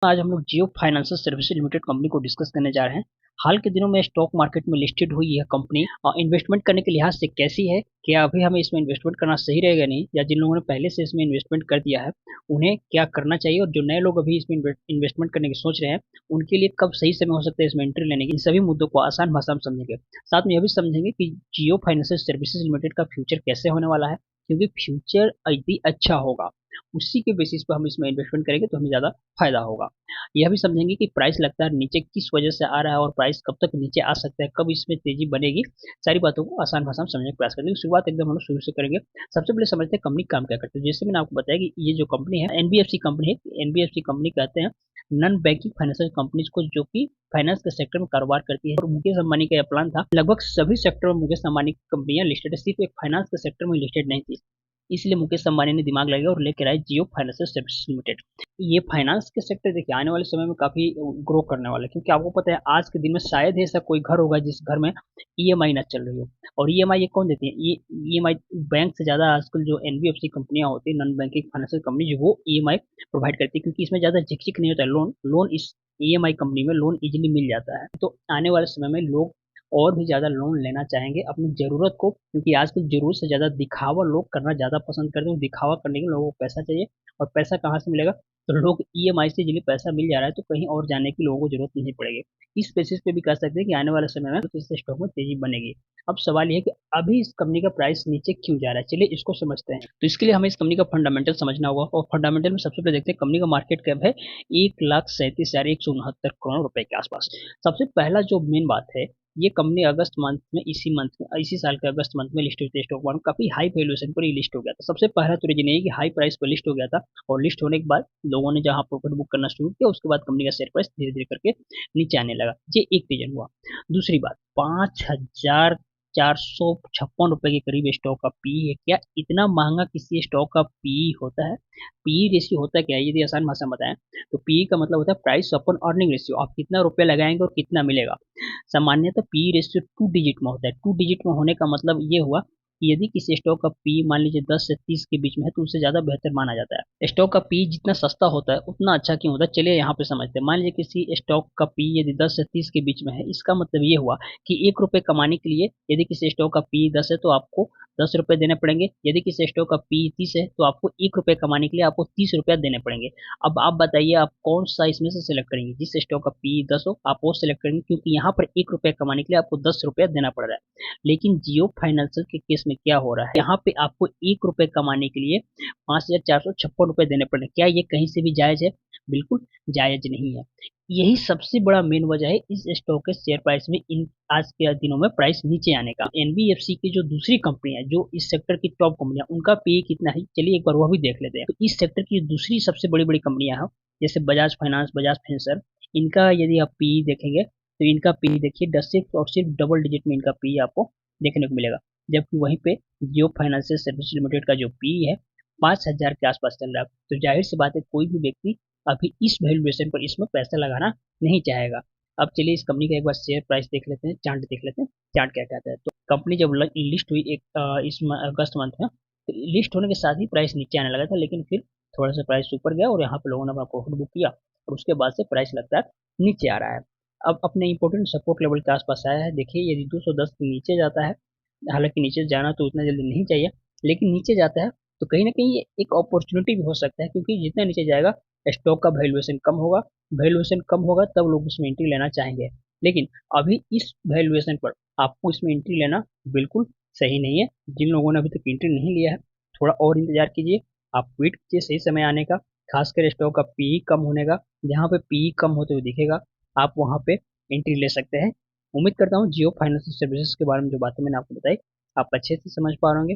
आज हम लोग जियो फाइनेंशियल सर्विसेज लिमिटेड कंपनी को डिस्कस करने जा रहे हैं। हाल के दिनों में स्टॉक मार्केट में लिस्टेड हुई यह कंपनी इन्वेस्टमेंट करने के लिहाज से कैसी है, क्या अभी हमें इसमें इन्वेस्टमेंट करना सही रहेगा नहीं, या जिन लोगों ने पहले से इसमें इन्वेस्टमेंट कर दिया है उन्हें क्या करना चाहिए, और जो नए लोग अभी इसमें इन्वेस्टमेंट करने की सोच रहे हैं उनके लिए कब सही समय हो सकता है इसमें एंट्री लेने की। इन सभी मुद्दों को आसान भाषा में समझेंगे। साथ में यह भी समझेंगे कि जियो फाइनेंशियल सर्विसेज लिमिटेड का फ्यूचर कैसे होने वाला है, क्योंकि फ्यूचर यदि अच्छा होगा उसी के बेसिस पर हम इसमें इन्वेस्टमेंट करेंगे तो हमें ज़्यादा फायदा होगा। यह भी समझेंगे कि प्राइस लगातार नीचे किस वजह से आ रहा है और प्राइस कब तक नीचे आ सकता है, कब इसमें तेजी बनेगी। सारी बातों को आसान भाषा में समझने का प्रयास करेंगे। शुरुआत एकदम हम लोग शुरू से करेंगे। सबसे पहले समझते हैं कंपनी काम क्या करती है। जैसे मैंने आपको बताया कि ये जो कंपनी है एनबीएफसी कंपनी है। एनबीएफसी कंपनी कहते हैं नॉन बैंकिंग फाइनेंशियल कंपनीज को, जो कि फाइनेंस के सेक्टर में कारोबार करती है। और मुकेश अंबानी का यह प्लान था। लगभग सभी सेक्टर में मुकेश अंबानी की कंपनियां लिस्टेड है, सिर्फ एक फाइनेंस के सेक्टर में लिस्टेड नहीं थी। इसलिए मुकेश अंबानी ने दिमाग लगाया और लेकर आए जियो फाइनेंशियल सर्विसेज लिमिटेड। ये फाइनेंस के सेक्टर देखिए आने वाले समय में काफी ग्रो करने वाला है, क्योंकि आपको पता है आज के दिन में शायद ही ऐसा कोई घर होगा जिस घर में ईएमआई ना चल रही हो। और ईएमआई ये कौन देती है? ये ईएमआई बैंक से ज्यादा आजकल जो एनबीएफसी कंपनियां होती है, नॉन बैंकिंग फाइनेंशियल कंपनी, जो वो ईएमआई प्रोवाइड करती है, क्योंकि इसमें ज्यादा झिकझिक नहीं होता है। लोन लोन इस ईएमआई कंपनी में लोन इजीली मिल जाता है। तो आने वाले समय में लोग और भी ज़्यादा लोन लेना चाहेंगे अपनी ज़रूरत को, क्योंकि आजकल ज़रूरत से ज़्यादा दिखावा लोग करना ज़्यादा पसंद करते हैं। दिखावा करने के लिए लोगों को पैसा चाहिए, और पैसा कहाँ से मिलेगा? तो लोग ईएमआई से जिन्हें पैसा मिल जा रहा है तो कहीं और जाने की लोगों को जरूरत नहीं पड़ेगी। इस बेसिस पे भी कह सकते हैं कि आने वाले समय में इस स्टॉक में तेजी बनेगी। अब सवाल ये है कि अभी इस कंपनी का प्राइस नीचे क्यों जा रहा है, चलिए इसको समझते हैं। तो इसके लिए हमें इस कंपनी का फंडामेंटल समझना होगा, और फंडामेंटल में सबसे पहले देखते हैं कंपनी का मार्केट कैप है 1,37,169 रुपए के आसपास। सबसे पहला जो मेन बात है, ये कंपनी अगस्त मंथ में इसी साल के अगस्त मंथ में लिस्ट हुई थी। स्टॉक मार्केट काफी हाई वैल्यूएशन पर ही लिस्ट हो गया था। सबसे पहला तो रीजन ये कि हाई प्राइस पर लिस्ट हो गया था, और लिस्ट होने के बाद लोगों ने जहां प्रॉफिट बुक करना शुरू किया उसके बाद कंपनी का शेयर प्राइस धीरे धीरे करके नीचे आने लगा। ये एक रीजन हुआ। दूसरी बात, 5,456 रुपए के करीब स्टॉक का पी है। क्या इतना महंगा किसी स्टॉक का पी होता है? पी रेशियो होता है क्या, यदि आसान भाषा में बताएं तो पी का मतलब होता है प्राइस अपन अर्निंग रेशियो। आप कितना रुपया लगाएंगे और कितना मिलेगा। सामान्यतः पी रेशियो 2 डिजिट में होता है। 2 डिजिट में होने का मतलब ये हुआ कि यदि किसी स्टॉक का पी मान लीजिए 10 से 30 के बीच में है तो उससे ज्यादा बेहतर माना जाता है। स्टॉक का पी जितना सस्ता होता है उतना अच्छा क्यों होता है, चलिए यहाँ पे समझते हैं। मान लीजिए किसी स्टॉक का पी यदि 10 से 30 के बीच में है, इसका मतलब ये हुआ कि 1 रुपए कमाने के लिए यदि किसी स्टॉक का पी 10 है तो आपको 10 रुपए देने पड़ेंगे। यदि किसी स्टॉक का पी 30 है तो आपको 1 रुपए कमाने के लिए आपको 30 रुपया देने पड़ेंगे। अब आप बताइए आप कौन सा इसमें से सिलेक्ट करेंगे? जिस स्टॉक का पी 10 हो आप वो सिलेक्ट करेंगे, क्योंकि यहाँ पर 1 रुपया कमाने के लिए आपको 10 रुपया देना पड़ रहा है। लेकिन जियो फाइनेंशियल के केस में क्या हो रहा है, यहाँ पे आपको 1 रुपए कमाने के लिए 5,456 रुपए देने पड़ रहे हैं। क्या ये कहीं से भी जायज है? बिल्कुल जायज नहीं है। यही सबसे बड़ा मेन वजह है इस स्टॉक के शेयर प्राइस में इन आज के दिनों में प्राइस नीचे आने का। एनबीएफसी की जो दूसरी कंपनी है, जो इस सेक्टर की टॉप कंपनियां, उनका पी कितना है चलिए एक बार वह भी देख लेते हैं। तो इस सेक्टर की दूसरी सबसे बड़ी बड़ी कंपनियां हैं, जैसे बजाज फाइनेंस, बजाज फिनसर्व, इनका यदि आप पी देखेंगे तो इनका पी देखिए 10 से और सिर्फ डबल डिजिट में इनका पी आपको देखने को मिलेगा। जबकि वहीं पे जियो फाइनेंशियल सर्विस लिमिटेड का जो पी है 5,000 के आसपास चल रहा है। तो जाहिर सी बात है कोई भी व्यक्ति अभी इस वैल्यूएशन पर इसमें पैसा लगाना नहीं चाहेगा। अब चलिए इस कंपनी का एक बार शेयर प्राइस देख लेते हैं, चार्ट देख लेते हैं, चार्ट क्या कहता है। तो कंपनी जब लिस्ट हुई अगस्त मंथ में, तो लिस्ट होने के साथ ही प्राइस नीचे आने लगा था, लेकिन फिर थोड़ा सा प्राइस ऊपर गया और यहाँ पे लोगों ने अपना प्रॉफिट बुक किया, और उसके बाद से प्राइस लगातार नीचे आ रहा है। अब अपने इंपॉर्टेंट सपोर्ट लेवल के आसपास आया है। देखिए यदि 210 के नीचे जाता है, हालांकि नीचे जाना तो उतना जल्दी नहीं चाहिए, लेकिन नीचे जाता है तो कहीं ना कहीं ये एक अपॉर्चुनिटी भी हो सकता है, क्योंकि जितना नीचे जाएगा स्टॉक का वैल्यूएशन कम होगा। वैल्यूएशन कम होगा तब लोग इसमें एंट्री लेना चाहेंगे। लेकिन अभी इस वैल्यूएशन पर आपको इसमें एंट्री लेना बिल्कुल सही नहीं है। जिन लोगों ने अभी तक एंट्री नहीं लिया है थोड़ा और इंतजार कीजिए। आप वेट कीजिए सही समय आने का, खासकर स्टॉक का पी कम होने का। जहाँ पे पी कम होते हुए दिखेगा आप वहाँ पे एंट्री ले सकते हैं। उम्मीद करता हूँ जियो फाइनेंशियल सर्विसेज के बारे में जो बातें मैंने आपको बताई आप अच्छे से समझ पा रहे होंगे।